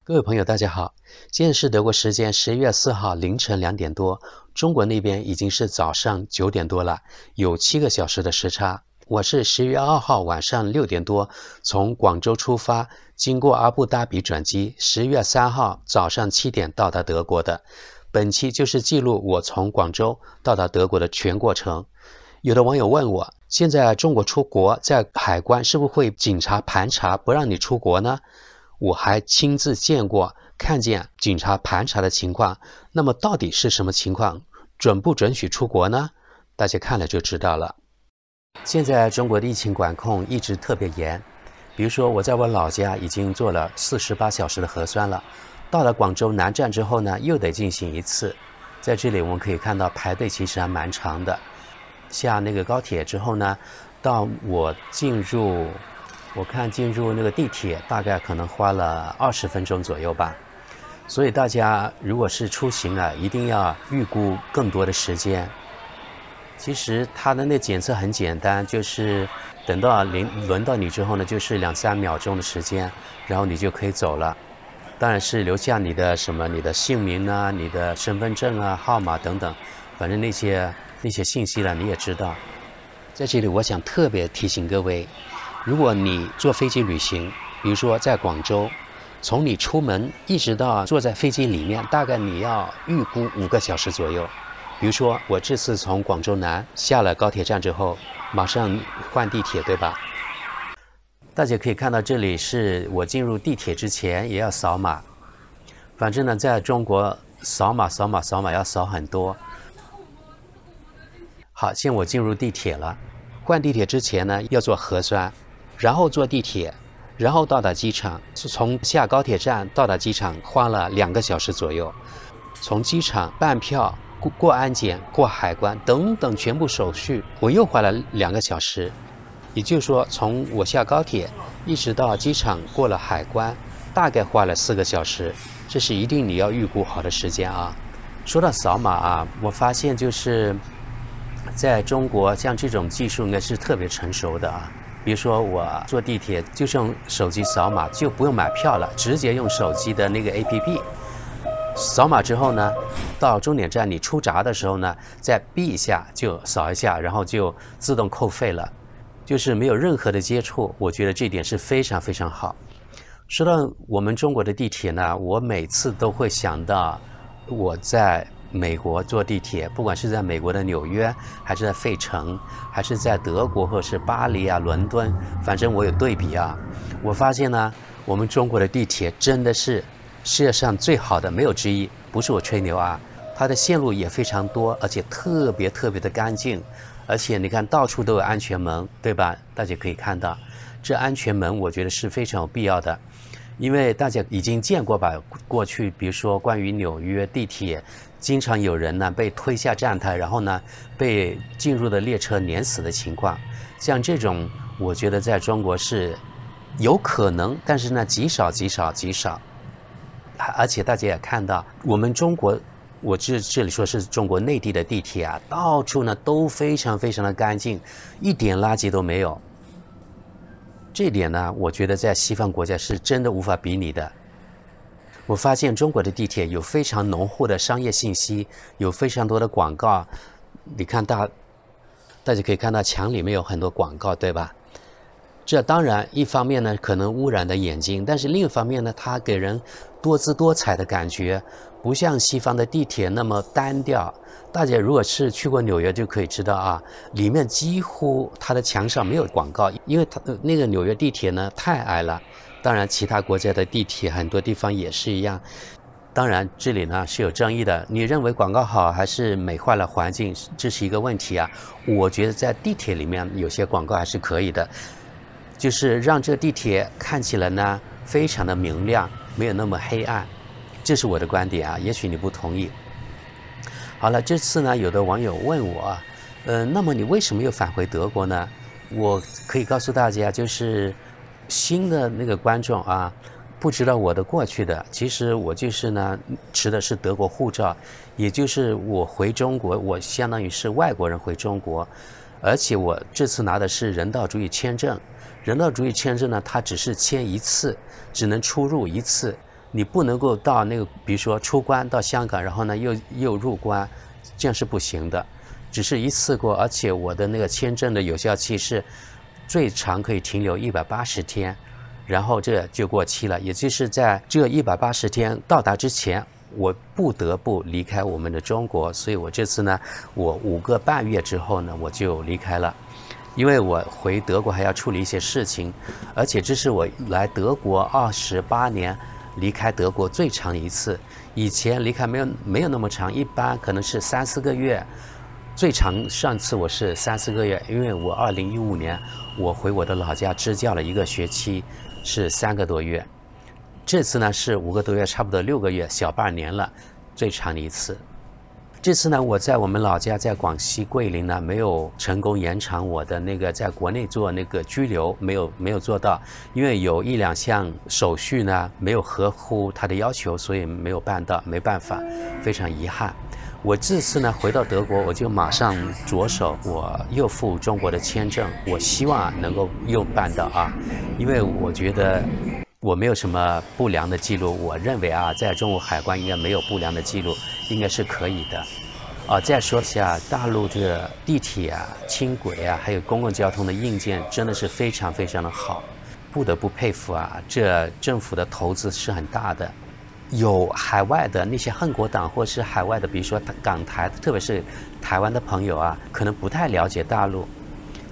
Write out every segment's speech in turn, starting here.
各位朋友，大家好！现在是德国时间11月4号凌晨2点多，中国那边已经是早上9点多了，有7个小时的时差。我是11月2号晚上6点多从广州出发，经过阿布达比转机，11月3号早上7点到达德国的。本期就是记录我从广州到达德国的全过程。有的网友问我，现在中国出国在海关是不是会警察盘查不让你出国呢？我还亲自见过看见警察盘查的情况，那么到底是什么情况？准不准许出国呢？大家看了就知道了。现在中国的疫情管控一直特别严，比如说我在我老家已经做了48小时的核酸了，到了广州南站之后呢，又得进行一次。在这里我们可以看到排队其实还蛮长的。下那个高铁之后呢，到我进入那个地铁大概可能花了20分钟左右吧。所以大家如果是出行啊，一定要预估更多的时间。其实它的那检测很简单，就是等到轮到你之后呢，就是2-3秒钟的时间，然后你就可以走了。当然是留下你的你的姓名啊、你的身份证啊、号码等等，反正那些信息呢你也知道。在这里我想特别提醒各位，如果你坐飞机旅行，比如说在广州，从你出门一直到坐在飞机里面，大概你要预估5个小时左右。比如说我这次从广州南下了高铁站之后，马上换地铁，对吧？大家可以看到这里是我进入地铁之前也要扫码，反正呢在中国扫码要扫很多。好，现在我进入地铁了，换地铁之前呢要做核酸，然后坐地铁，然后到达机场。从下高铁站到达机场花了2个小时左右，从机场办票、过安检、过海关等等全部手续，我又花了2个小时。也就是说，从我下高铁一直到机场过了海关，大概花了4个小时。这是一定你要预估好的时间啊。说到扫码啊，我发现就是在中国像这种技术应该是特别成熟的啊。比如说我坐地铁就是用手机扫码，就不用买票了，直接用手机的那个 APP 扫码之后呢，到终点站你出闸的时候呢，再哔一下就扫一下，然后就自动扣费了，就是没有任何的接触。我觉得这点是非常非常好。说到我们中国的地铁呢，我每次都会想到我在美国坐地铁，不管是在美国的纽约，还是在费城，还是在德国或是巴黎啊、伦敦，反正我有对比啊。我发现呢，我们中国的地铁真的是世界上最好的，没有之一。不是我吹牛啊，它的线路也非常多，而且特别的干净。而且你看到处都有安全门，对吧？大家可以看到，这安全门我觉得是非常有必要的。因为大家已经见过吧，过去比如说关于纽约地铁，经常有人呢被推下站台，然后呢被进入的列车碾死的情况。像这种我觉得在中国是有可能，但是呢极少。而且大家也看到我们中国，我这里说是中国内地的地铁啊，到处呢都非常的干净，一点垃圾都没有。这点呢，我觉得在西方国家是真的无法比拟的。我发现中国的地铁有非常浓厚的商业信息，有非常多的广告。你看大家可以看到墙里面有很多广告，对吧？这当然一方面呢可能污染的眼睛，但是另一方面呢，它给人多姿多彩的感觉，不像西方的地铁那么单调。大家如果是去过纽约就可以知道啊，里面几乎它的墙上没有广告，因为它那个纽约地铁呢太矮了。当然其他国家的地铁很多地方也是一样。当然这里呢是有争议的，你认为广告好还是美化了环境，这是一个问题啊。我觉得在地铁里面有些广告还是可以的，就是让这地铁看起来呢非常的明亮，没有那么黑暗。这是我的观点啊，也许你不同意。好了，这次呢有的网友问我，那么你为什么又返回德国呢？我可以告诉大家，就是新的那个观众啊，不知道我的过去的，其实我就是呢持的是德国护照，也就是我回中国，我相当于是外国人回中国，而且我这次拿的是人道主义签证。人道主义签证呢，它只是签1次，只能出入1次。你不能够到那个，比如说出关到香港，然后呢又入关，这样是不行的。只是一次过，而且我的那个签证的有效期是最长可以停留180天，然后这就过期了。也就是在这180天到达之前，我不得不离开我们的中国。所以我这次呢，我5个半月之后呢，我就离开了。因为我回德国还要处理一些事情，而且这是我来德国28年离开德国最长一次。以前离开没有那么长，一般可能是3、4个月，最长上次我是3、4个月，因为我2015年我回我的老家支教了1个学期，是3个多月。这次呢是5个多月，差不多6个月，小半年了，最长的一次。这次呢，我在我们老家，在广西桂林呢，没有成功延长我的那个在国内做那个居留，没有做到，因为有1、2项手续呢没有合乎他的要求，所以没有办到，没办法，非常遗憾。我这次呢回到德国，我就马上着手，我又赴中国的签证，我希望能够又办到啊，因为我觉得我没有什么不良的记录，我认为啊，在中国海关应该没有不良的记录，应该是可以的。再说一下大陆这个地铁啊、轻轨啊，还有公共交通的硬件，真的是非常非常的好，不得不佩服啊，这政府的投资是很大的。有海外的那些恨国党，或是海外的，比如说港台，特别是台湾的朋友啊，可能不太了解大陆。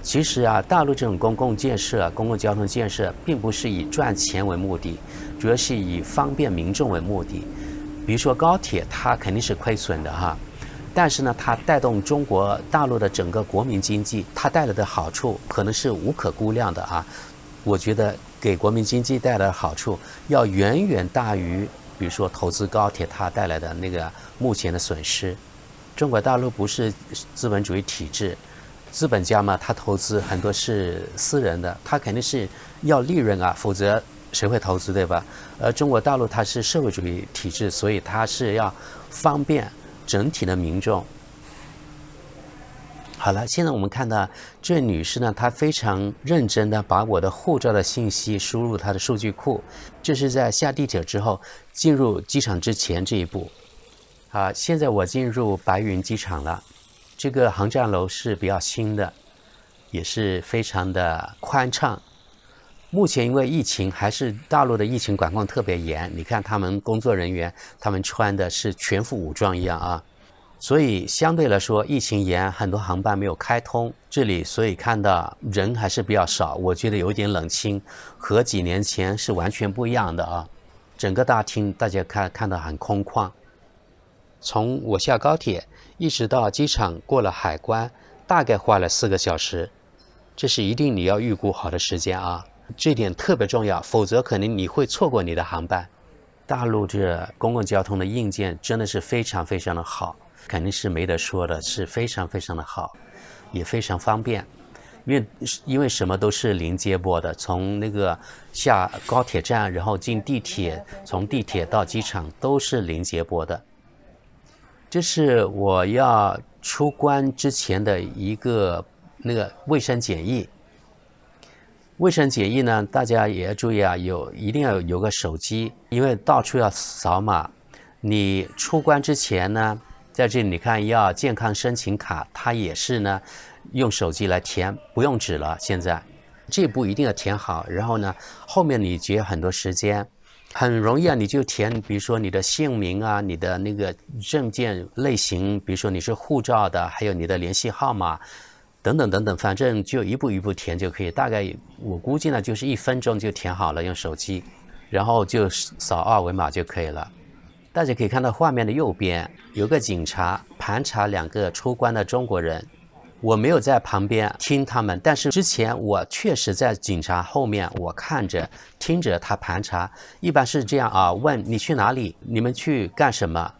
其实啊，大陆这种公共建设、公共交通建设，并不是以赚钱为目的，主要是以方便民众为目的。比如说高铁，它肯定是亏损的哈，但是呢，它带动中国大陆的整个国民经济，它带来的好处可能是无可估量的啊。我觉得给国民经济带来的好处，要远远大于，比如说投资高铁它带来的那个目前的损失。中国大陆不是资本主义体制。资本家嘛，他投资很多是私人的，他肯定是要利润啊，否则谁会投资，对吧？而中国大陆它是社会主义体制，所以它是要方便整体的民众。好了，现在我们看到这女士呢，她非常认真的把我的护照的信息输入她的数据库，这是在下地铁之后进入机场之前这一步。现在我进入白云机场了。这个航站楼是比较新的，也是非常的宽敞。目前因为疫情，还是大陆的疫情管控特别严，你看他们工作人员，他们穿的是全副武装一样啊，所以相对来说疫情严，很多航班没有开通这里，所以看到人还是比较少，我觉得有点冷清，和几年前是完全不一样的啊。整个大厅大家看到很空旷。从我下高铁一直到机场过了海关，大概花了4个小时，这是一定你要预估好的时间啊，这点特别重要，否则可能你会错过你的航班。大陆这公共交通的硬件真的是非常非常的好，肯定是没得说的，是非常非常的好，也非常方便。因为什么都是零接驳的，从那个下高铁站，然后进地铁，从地铁到机场都是零接驳的。这是我要出关之前的一个那个卫生检疫。卫生检疫呢，大家也要注意啊，一定要有个手机，因为到处要扫码。你出关之前呢，在这里你看要健康申请卡，它也是呢用手机来填，不用纸了。现在这一步一定要填好，然后呢后面你节约很多时间。很容易啊，你就填，比如说你的姓名啊，你的那个证件类型，比如说你是护照的，还有你的联系号码，等等等等，反正就一步一步填就可以。大概我估计呢，就是1分钟就填好了，用手机，然后就扫2维码就可以了。大家可以看到画面的右边有个警察盘查2个出关的中国人。我没有在旁边听他们，但是之前我确实在警察后面，我看着听着他盘查，一般是这样啊，问你去哪里，你们去干什么，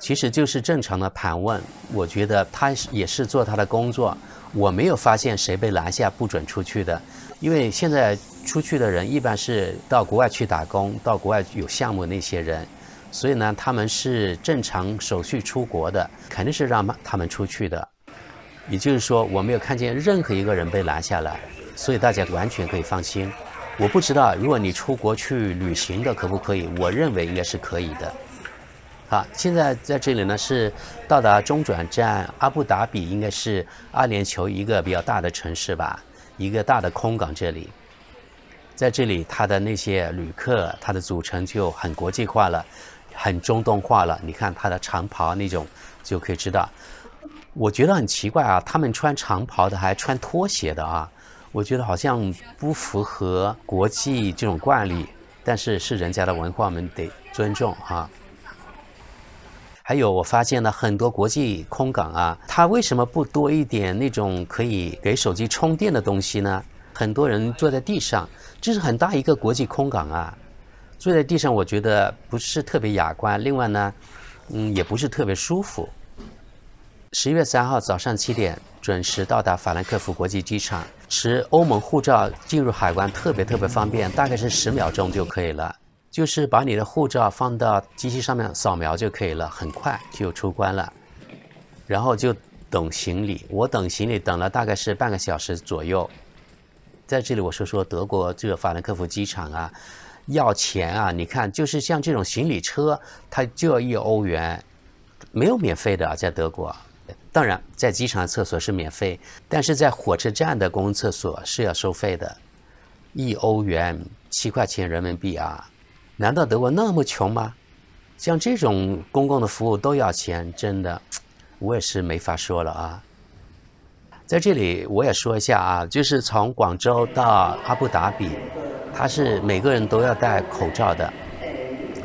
其实就是正常的盘问。我觉得他也是做他的工作，我没有发现谁被拦下不准出去的，因为现在出去的人一般是到国外去打工，到国外有项目那些人，所以呢他们是正常手续出国的，肯定是让他们出去的。也就是说，我没有看见任何一个人被拦下来，所以大家完全可以放心。我不知道，如果你出国去旅行的可不可以？我认为应该是可以的。好，现在在这里呢是到达中转站阿布达比，应该是阿联酋一个比较大的城市吧，一个大的空港这里。在这里，它的那些旅客，它的组成就很国际化了，很中东化了。你看它的长袍那种，就可以知道。我觉得很奇怪啊，他们穿长袍的还穿拖鞋的啊，我觉得好像不符合国际这种惯例，但是是人家的文化，我们得尊重啊。还有，我发现了很多国际空港啊，它为什么不多一点那种可以给手机充电的东西呢？很多人坐在地上，这是很大一个国际空港啊，坐在地上我觉得不是特别雅观，另外呢，也不是特别舒服。10月3号早上7点准时到达法兰克福国际机场，持欧盟护照进入海关特别方便，大概是10秒钟就可以了。就是把你的护照放到机器上面扫描就可以了，很快就出关了。然后就等行李，我等行李等了大概是半个小时左右。在这里我说德国这个法兰克福机场啊，要钱啊！你看，就是像这种行李车，它就要1欧元，没有免费的，在德国。当然，在机场的厕所是免费，但是在火车站的公共厕所是要收费的，1欧元7块钱人民币啊！难道德国那么穷吗？像这种公共的服务都要钱，真的，我也是没法说了啊。在这里我也说一下啊，就是从广州到阿布达比，它是每个人都要戴口罩的。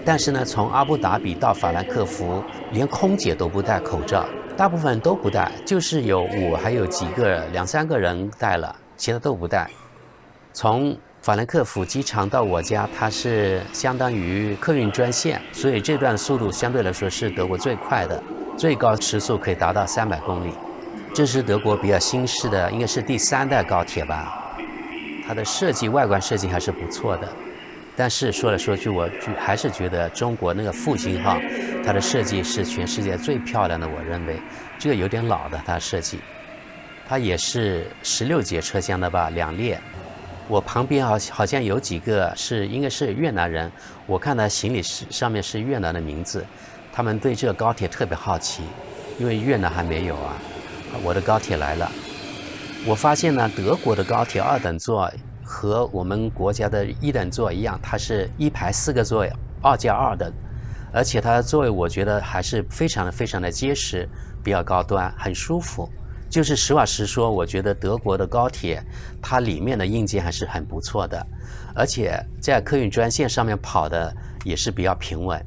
但是呢，从阿布达比到法兰克福，连空姐都不戴口罩，大部分都不戴，就是有我还有几个2、3个人戴了，其他都不戴。从法兰克福机场到我家，它是相当于客运专线，所以这段速度相对来说是德国最快的，最高时速可以达到300公里。这是德国比较新式的，应该是第3代高铁吧。它的设计外观设计还是不错的，但是说来说去，我还是觉得中国那个复兴号，它的设计是全世界最漂亮的，我认为这个有点老的，它设计，它也是16节车厢的吧，2列。我旁边好像有几个应该是越南人，我看他行李上面是越南的名字，他们对这个高铁特别好奇，因为越南还没有啊。我的高铁来了，我发现呢，德国的高铁2等座和我们国家的1等座一样，它是1排4个座位，2+2的，而且它的座位我觉得还是非常的结实，比较高端，很舒服。就是实话实说，我觉得德国的高铁它里面的硬件还是很不错的，而且在客运专线上面跑的也是比较平稳，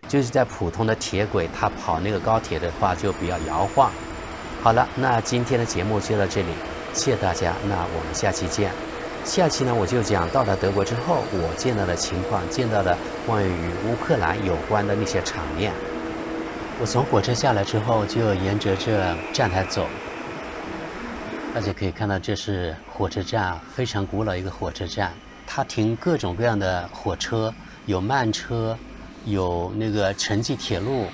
就是在普通的铁轨它跑那个高铁的话就比较摇晃。好了，那今天的节目就到这里，谢谢大家，那我们下期见。下期呢我就讲到了德国之后我见到的情况，见到的关于乌克兰有关的那些场面。我从火车下来之后就沿着这站台走，大家可以看到这是火车站，非常古老一个火车站，它停各种各样的火车，有慢车，有那个城际铁路，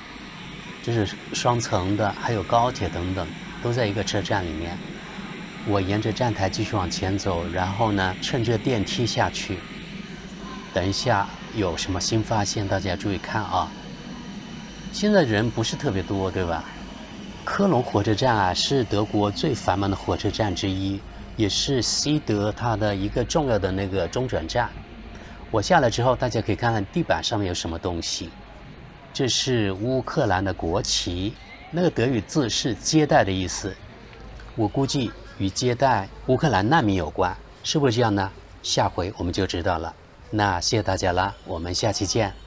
这是双层的，还有高铁等等，都在一个车站里面。我沿着站台继续往前走，然后呢趁着电梯下去，等一下有什么新发现大家注意看啊。现在人不是特别多，对吧？科隆火车站啊，是德国最繁忙的火车站之一，也是西德它的一个重要的那个中转站。我下来之后，大家可以看看地板上面有什么东西。这是乌克兰的国旗，那个德语字是接待的意思，我估计与接待乌克兰难民有关，是不是这样呢？下回我们就知道了。那谢谢大家啦，我们下期见。